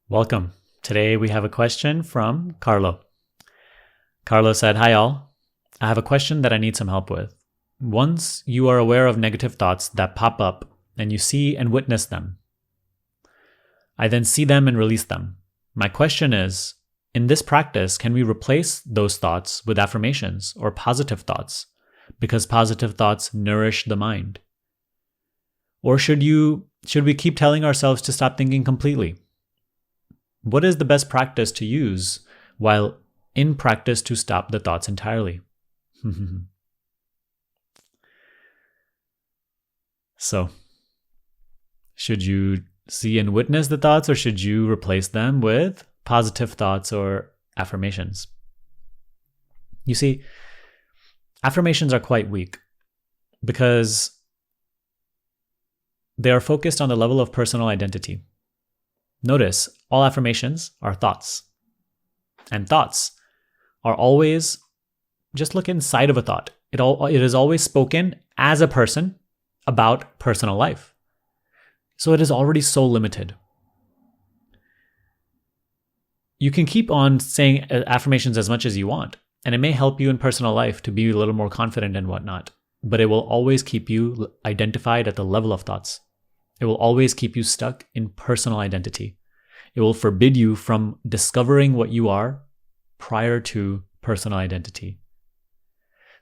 Welcome. Today we have a question from Karlo. Karlo said, "Hi all. I have a question that I need some help with. Once you are aware of negative thoughts that pop up and you see and witness them, I then see them and release them. My question is, in this practice, can we replace those thoughts with affirmations or positive thoughts? Because positive thoughts nourish the mind. Or should we keep telling ourselves to stop thinking completely? What is the best practice to use while in practice to stop the thoughts entirely?" So, should you see and witness the thoughts, or should you replace them with positive thoughts or affirmations? You see, affirmations are quite weak because they are focused on the level of personal identity. Notice, all affirmations are thoughts. And thoughts are always, just look inside of a thought. It is always spoken as a person about personal life. So it is already so limited. You can keep on saying affirmations as much as you want, and it may help you in personal life to be a little more confident and whatnot, but it will always keep you identified at the level of thoughts. It will always keep you stuck in personal identity. It will forbid you from discovering what you are prior to personal identity.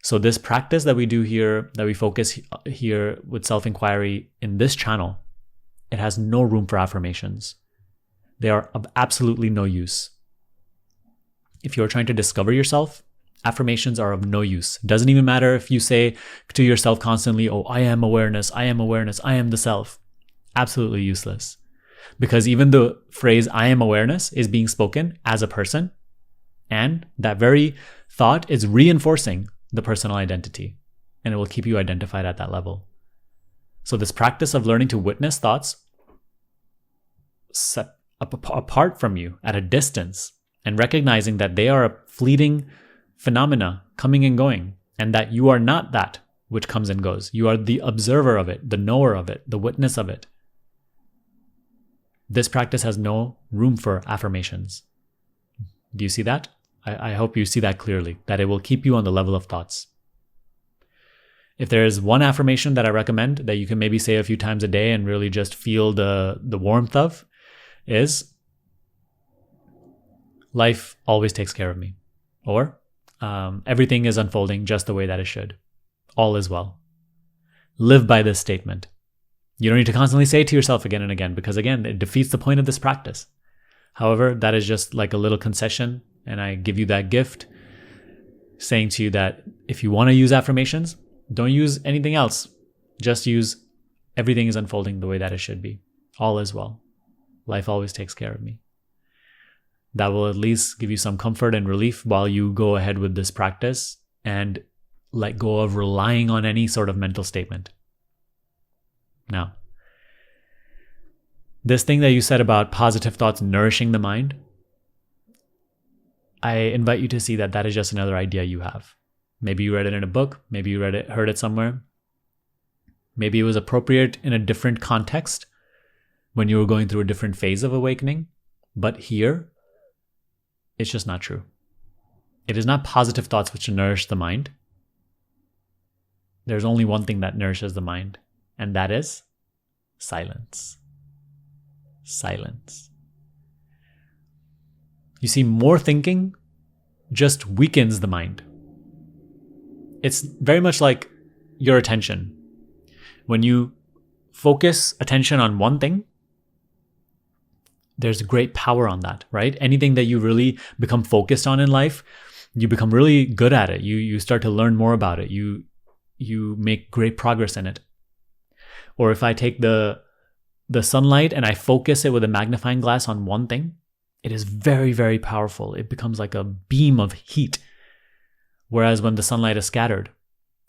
So this practice that we do here, that we focus here with self-inquiry in this channel, it has no room for affirmations. They are of absolutely no use. If you are trying to discover yourself, affirmations are of no use. It doesn't even matter if you say to yourself constantly, "Oh, I am awareness, I am awareness, I am the self." Absolutely useless. Because even the phrase "I am awareness" is being spoken as a person, and that very thought is reinforcing the personal identity, and it will keep you identified at that level. So this practice of learning to witness thoughts set apart from you at a distance and recognizing that they are a fleeting phenomena coming and going, and that you are not that which comes and goes. You are the observer of it, the knower of it, the witness of it. This practice has no room for affirmations. Do you see that? I hope you see that clearly, that it will keep you on the level of thoughts. If there is one affirmation that I recommend that you can maybe say a few times a day and really just feel the warmth of, is "Life always takes care of me." Or "Everything is unfolding just the way that it should. All is well." Live by this statement. You don't need to constantly say it to yourself again and again, because again, it defeats the point of this practice. However, that is just like a little concession, and I give you that gift, saying to you that if you want to use affirmations, don't use anything else. Just use "Everything is unfolding the way that it should be. All is well. Life always takes care of me." That will at least give you some comfort and relief while you go ahead with this practice and let go of relying on any sort of mental statement. Now, this thing that you said about positive thoughts nourishing the mind, I invite you to see that that is just another idea you have. Maybe you read it in a book, maybe you heard it somewhere. Maybe it was appropriate in a different context when you were going through a different phase of awakening, but here, it's just not true. It is not positive thoughts which nourish the mind. There's only one thing that nourishes the mind, and that is silence. Silence. You see, more thinking just weakens the mind. It's very much like your attention. When you focus attention on one thing, there's great power on that, right? Anything that you really become focused on in life, you become really good at it. You start to learn more about it. You make great progress in it. Or if I take the sunlight and I focus it with a magnifying glass on one thing, it is very, very powerful. It becomes like a beam of heat. Whereas when the sunlight is scattered,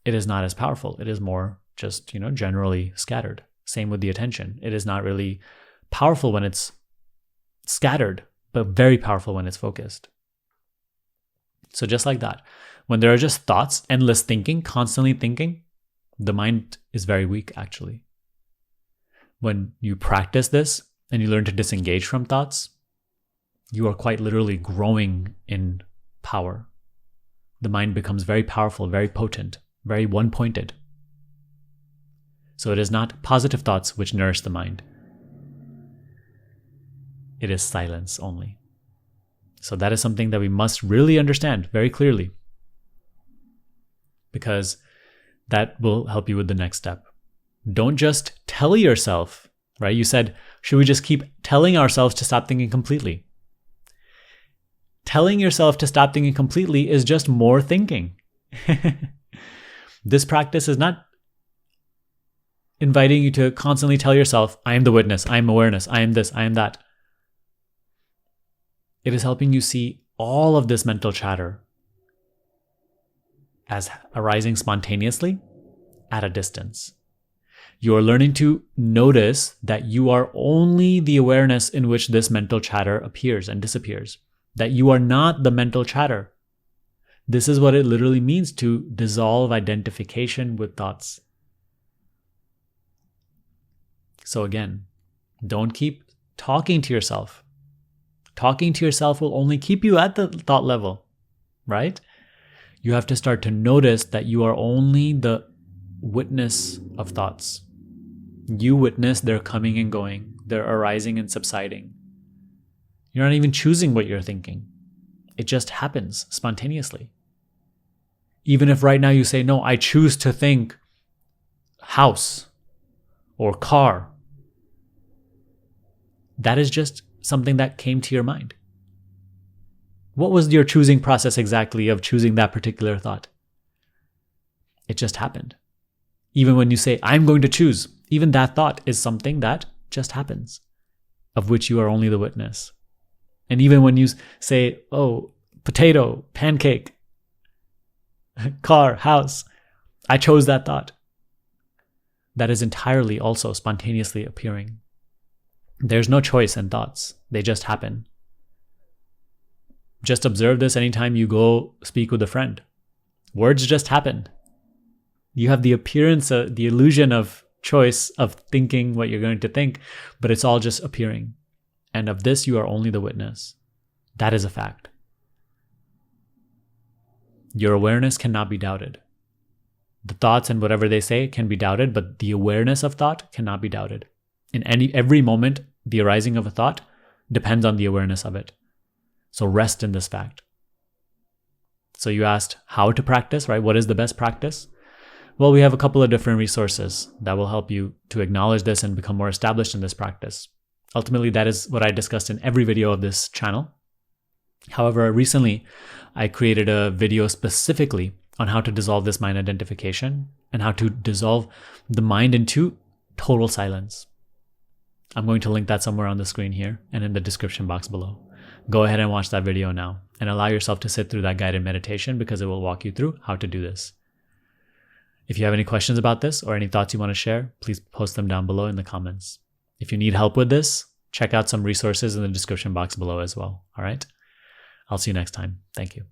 it is not as powerful. It is more just, generally scattered. Same with the attention. It is not really powerful when it's scattered, but very powerful when it's focused. So just like that, when there are just thoughts, endless thinking, constantly thinking, the mind is very weak, actually. When you practice this and you learn to disengage from thoughts, you are quite literally growing in power. The mind becomes very powerful, very potent, very one-pointed. So it is not positive thoughts which nourish the mind. It is silence only. So that is something that we must really understand very clearly, because that will help you with the next step. Don't just tell yourself, right? You said, should we just keep telling ourselves to stop thinking completely? Telling yourself to stop thinking completely is just more thinking. This practice is not inviting you to constantly tell yourself, I am the witness, I am awareness, I am this, I am that. It is helping you see all of this mental chatter as arising spontaneously at a distance. You are learning to notice that you are only the awareness in which this mental chatter appears and disappears, that you are not the mental chatter. This is what it literally means to dissolve identification with thoughts. So again, don't keep talking to yourself. Talking to yourself will only keep you at the thought level, right? You have to start to notice that you are only the witness of thoughts. You witness their coming and going, their arising and subsiding. You're not even choosing what you're thinking. It just happens spontaneously. Even if right now you say, no, I choose to think house or car, that is just something that came to your mind. What was your choosing process exactly of choosing that particular thought? It just happened. Even when you say, I'm going to choose, even that thought is something that just happens, of which you are only the witness. And even when you say, oh, potato, pancake, car, house, I chose that thought. That is entirely also spontaneously appearing. There's no choice in thoughts. They just happen. Just observe this anytime you go speak with a friend. Words just happen. You have the appearance, the illusion of choice of thinking what you're going to think, but it's all just appearing. And of this, you are only the witness. That is a fact. Your awareness cannot be doubted. The thoughts and whatever they say can be doubted, but the awareness of thought cannot be doubted. In every moment, the arising of a thought depends on the awareness of it. So rest in this fact. So you asked how to practice, right? What is the best practice? Well, we have a couple of different resources that will help you to acknowledge this and become more established in this practice. Ultimately, that is what I discussed in every video of this channel. However, recently, I created a video specifically on how to dissolve this mind identification and how to dissolve the mind into total silence. I'm going to link that somewhere on the screen here and in the description box below. Go ahead and watch that video now and allow yourself to sit through that guided meditation because it will walk you through how to do this. If you have any questions about this or any thoughts you want to share, please post them down below in the comments. If you need help with this, check out some resources in the description box below as well. All right? I'll see you next time. Thank you.